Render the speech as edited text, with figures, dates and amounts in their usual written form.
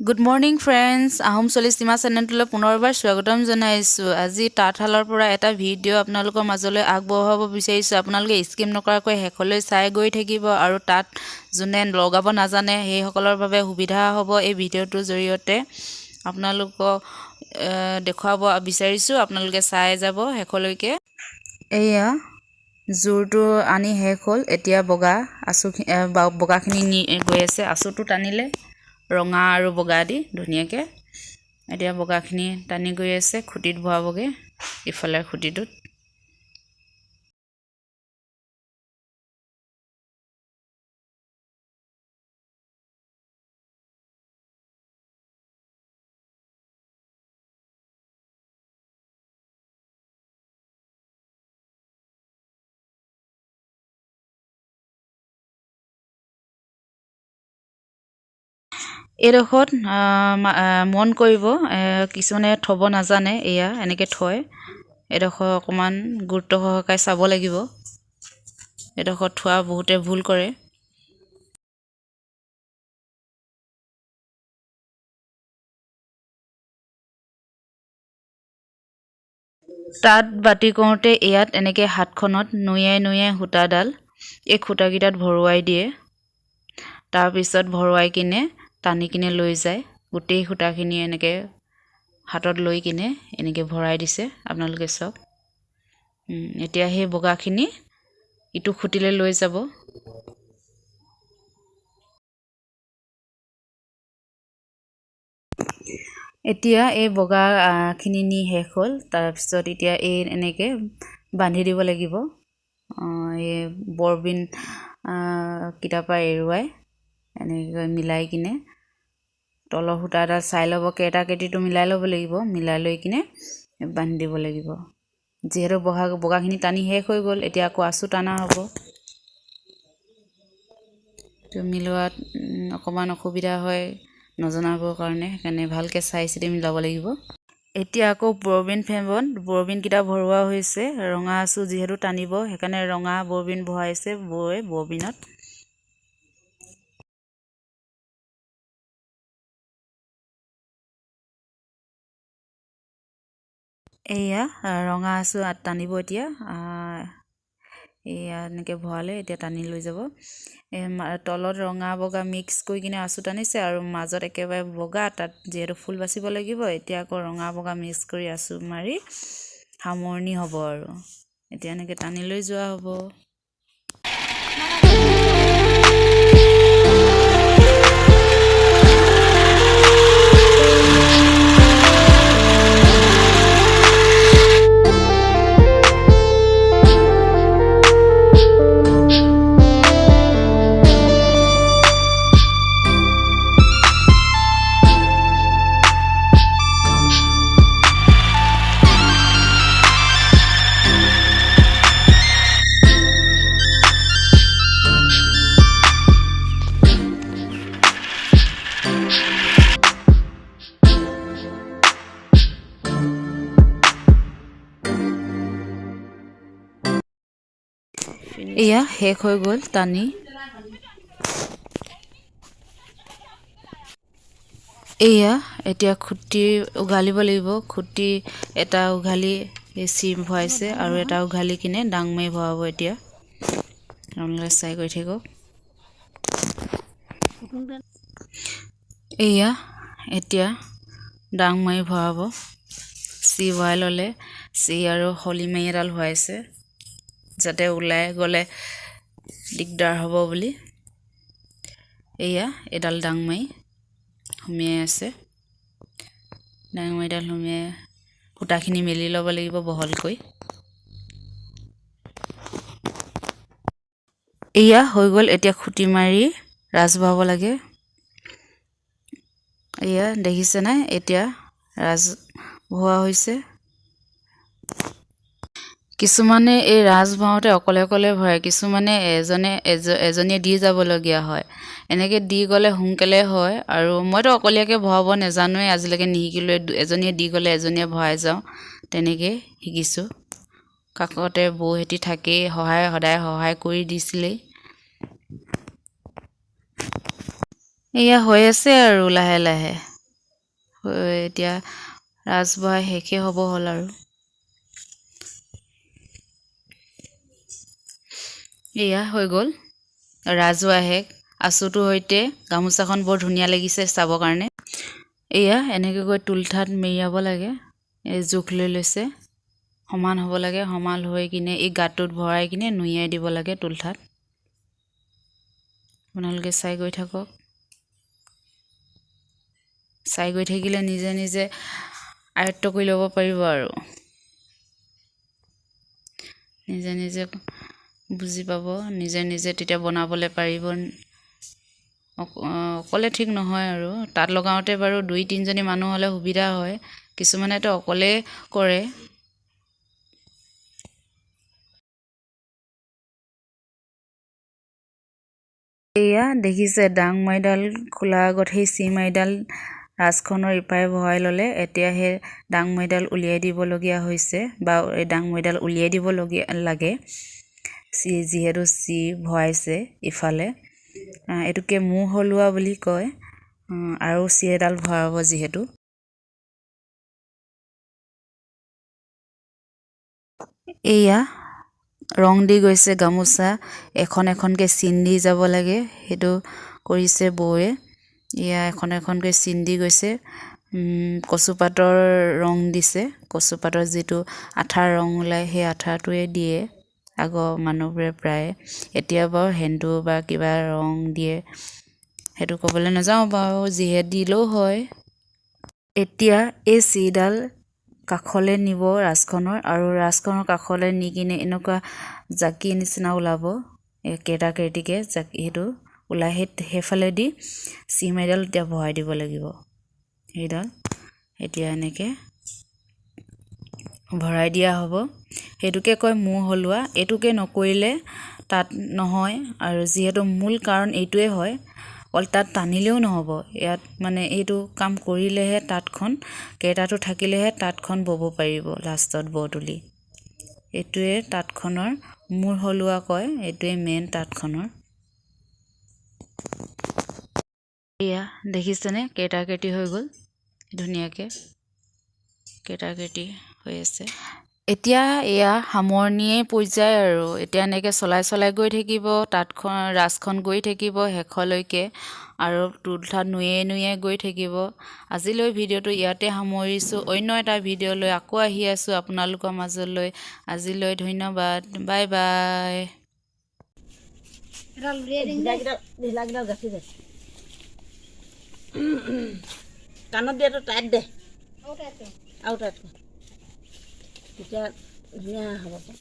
Good morning friends, Ahom চলিচিমা চেনেলটোলৈ পুনৰবাৰ স্বাগতম জনাইছোঁ। আজি তাঁতশালৰ পৰা এটা ভিডিঅ' আপোনালোকৰ মাজলৈ আগবঢ়াব বিচাৰিছোঁ। আপোনালোকে স্কিপ নকৰাকৈ শেষলৈ চাই গৈ থাকিব আৰু তাত যোনে লগাব নাজানে সেইসকলৰ বাবে সুবিধা হ'ব। এই ভিডিঅ'টোৰ জৰিয়তে আপোনালোকক দেখুৱাব বিচাৰিছোঁ, আপোনালোকে চাই যাব শেষলৈকে। এয়া জোৰটো আনি শেষ হ'ল, এতিয়া বগাখিনি গৈ আছে। আঁচুটো টানিলে ৰঙা আৰু বগা দি ধুনীয়াকৈ এতিয়া বগাখিনি টানি গৈ আছে, খুঁটিত ভৰাবগৈ ইফালে খুঁটিটোত। এইডোখৰত মন কৰিব, কিছুমানে থ'ব নাজানে, এয়া এনেকৈ থয়। এইডোখৰ অকণমান গুৰুত্ব সহকাৰে চাব লাগিব। এইডোখৰত থোৱা বহুতে ভুল কৰে। তাত বাতি কৰোঁতে ইয়াত এনেকৈ হাতখনত নুয়াই নুয়াই সূতাডাল এই খুঁটাকেইটাত ভৰোৱাই দিয়ে। তাৰপিছত ভৰোৱাই কিনে টানি কিনে লৈ যায়। গোটেই সূতাখিনি এনেকৈ হাতত লৈ কিনে এনেকৈ ভৰাই দিছে, আপোনালোকে চাওক। এতিয়া সেই বগাখিনি ইটো খুঁটিলৈ লৈ যাব। এতিয়া এই বগাখিনি নি শেষ হ'ল। তাৰপিছত এতিয়া এই এনেকৈ বান্ধি দিব লাগিব। এই বৰবিন কিটাৰ পৰা এৰুৱাই এনেকৈ মিলাই কিনে তলৰ সূতাডাল চাই ল'ব, কেইটা কেইটিটো মিলাই ল'ব লাগিব। মিলাই লৈ কিনে বান্ধি দিব লাগিব। যিহেতু বগাখিনি টানি শেষ হৈ গ'ল, এতিয়া আকৌ আঁচু টানা হ'ব। মিলোৱাত অকণমান অসুবিধা হয় নজনাবোৰৰ কাৰণে, সেইকাৰণে ভালকৈ চাই চিতি মিলাব লাগিব। এতিয়া আকৌ বৰবিনকেইটা ভৰোৱা হৈছে। ৰঙা আঁচু যিহেতু টানিব, সেইকাৰণে ৰঙা বৰবিন ভৰাইছে বৰবিনত। এয়া ৰঙা আঁচু টানিব এতিয়া। এয়া এনেকৈ ভৰালে এতিয়া টানি লৈ যাব। তলত ৰঙা বগা মিক্স কৰি কিনে আঁচু টানিছে আৰু মাজত একেবাৰে বগা, তাত যিহেতু ফুল বাচিব লাগিব। এতিয়া আকৌ ৰঙা বগা মিক্স কৰি আঁচু মাৰি সামৰণি হ'ব আৰু এতিয়া এনেকৈ টানি লৈ যোৱা হ'ব। এয়া শেষ হৈ গ'ল টানি। এয়া এতিয়া খুঁটি উঘালিব লাগিব। খুঁটি এটা উঘালি চিম ভৰাইছে আৰু এটা উঘালি কিনে ডাং মাৰি ভৰাব। এতিয়া আপোনালোকে চাই কৰি থাকক। এয়া এতিয়া ডাং মাৰি ভৰাব। চি ভৰাই ল'লে, চি আৰু হলিমাৰি এডাল ভৰাইছে যাতে ওলাই গ'লে দিগদাৰ হ'ব বুলি। এয়া এডাল ডাং মাৰি সুমিয়াই আছে। ডাং মাৰিডাল সুমিয়াই সূতাখিনি মেলি ল'ব লাগিব বহলকৈ। এয়া হৈ গ'ল। এতিয়া খুঁটি মাৰি ৰাঁচ ভৰাব লাগে। এয়া দেখিছে নাই, এতিয়া ৰাঁচ ভৰোৱা হৈছে। কিছুমানে এই ৰাঁচ ভৰাওঁতে অকলে অকলে ভৰাই, কিছুমানে এজনীয়ে দি যাবলগীয়া হয়। এনেকৈ দি গ'লে সোনকালে হয়। আৰু মইতো অকলীয়াকৈ ভৰাব নাজানোৱেই, আজিলৈকে নিশিকিলোৱে। এজনীয়ে দি গ'লে এজনীয়ে ভৰাই যাওঁ, তেনেকৈ শিকিছোঁ। কাষতে বৌহেঁতি থাকেই, সদায় সহায় কৰি দিছিলেই। এয়া হৈ আছে আৰু লাহে লাহে এতিয়া ৰাজবহাই শেষে হ'ব হ'ল আৰু এয়া হৈ গ'ল ৰাজুৱা শেষ আচুটোৰ সৈতে গামোচাখন বৰ ধুনীয়া লাগিছে চাবৰ কাৰণে এয়া এনেকৈ গৈ তুলঠাত মেৰিয়াব লাগে এই জোখ লৈ লৈছে সমান হ'ব লাগে সমান হৈ কিনে এই গাঁতটোত ভৰাই কিনে নুইয়াই দিব লাগে তুলঠাত আপোনালোকে চাই গৈ থাকক চাই গৈ থাকিলে নিজে নিজে আয়ত্ব কৰি ল'ব পাৰিব আৰু নিজে নিজে বুজি পাব নিজে নিজে তেতিয়া বনাবলৈ পাৰিব অকলে ঠিক নহয় আৰু তাত লগাওঁতে বাৰু 2-3জনী মানুহ হ'লে সুবিধা হয় কিছুমানেতো অকলে কৰে এয়া দেখিছে ডাং মাইডাল খোলা আগত সেই চিমাইডাল ৰাজখনৰ ইপাৰে ভৰাই ল'লে এতিয়া সেই ডাং মাইডাল উলিয়াই দিবলগীয়া হৈছে বা এই ডাং মাইডাল উলিয়াই দিবলগীয়া লাগে যিহেতু চি ভৰাইছে ইফালে এইটোকে মূৰ হলোৱা বুলি কয় আৰু চি এডাল ভৰাব যিহেতু এয়া ৰং দি গৈছে গামোচা এখন এখনকৈ চিন দি যাব লাগে সেইটো কৰিছে বৌয়ে এয়া এখন এখনকৈ চিন দি গৈছে কচুপাতৰ ৰং দিছে কচুপাতৰ যিটো আঠাৰ ৰং ওলায় সেই আঠাটোৱে দিয়ে আগৰ মানুহবোৰে প্ৰায় এতিয়া বাৰু সেন্দু বা কিবা ৰং দিয়ে সেইটো ক'বলৈ নাযাওঁ বাৰু যিহে দিলেও হয় এতিয়া এই চিডাল কাষলৈ নিব ৰাজখনৰ আৰু ৰাজখনৰ কাষলৈ নি কিনে এনেকুৱা জাকি নিচিনা ওলাব কেইটা কেইটিকে জাকি সেইটো ওলাই সেইফালে দি চিম এডাল এতিয়া ভৰাই দিব লাগিব সেইডাল এতিয়া এনেকৈ ভৰাই দিয়া হ'ব সেইটোকে কয় মূৰ হলোৱা এইটোকে নকৰিলে তাত নহয় আৰু যিহেতু মূল কাৰণ এইটোৱে হয় অকল তাত টানিলেও নহ'ব ইয়াত মানে এইটো কাম কৰিলেহে তাঁতখন কেইটাটো থাকিলেহে তাঁতখন ব'ব পাৰিব লাষ্টত ব তুলি এইটোৱে তাঁতখনৰ মূৰ হলোৱা কয় এইটোৱে মেইন তাঁতখনৰ এয়া দেখিছেনে কেইটা কেইটি হৈ গ'ল ধুনীয়াকৈ কেইটা কেইটি হৈ আছে এতিয়া এয়া সামৰণিয়ে পৰ্যায় আৰু এতিয়া এনেকৈ চলাই চলাই গৈ থাকিব তাঁতখন ৰাজখন গৈ থাকিব শেষলৈকে আৰু তুলঠাত নুয়ে নুয়ে গৈ থাকিব আজিলৈ ভিডিঅ'টো ইয়াতে সামৰিছোঁ অন্য এটা ভিডিঅ' লৈ আকৌ আহি আছোঁ আপোনালোকৰ মাজলৈ আজিলৈ ধন্যবাদ বাই বাই কাণত দিয়াটো টাইট দে আৰু টাইট তেতিয়া ধুনীয়া হ'ব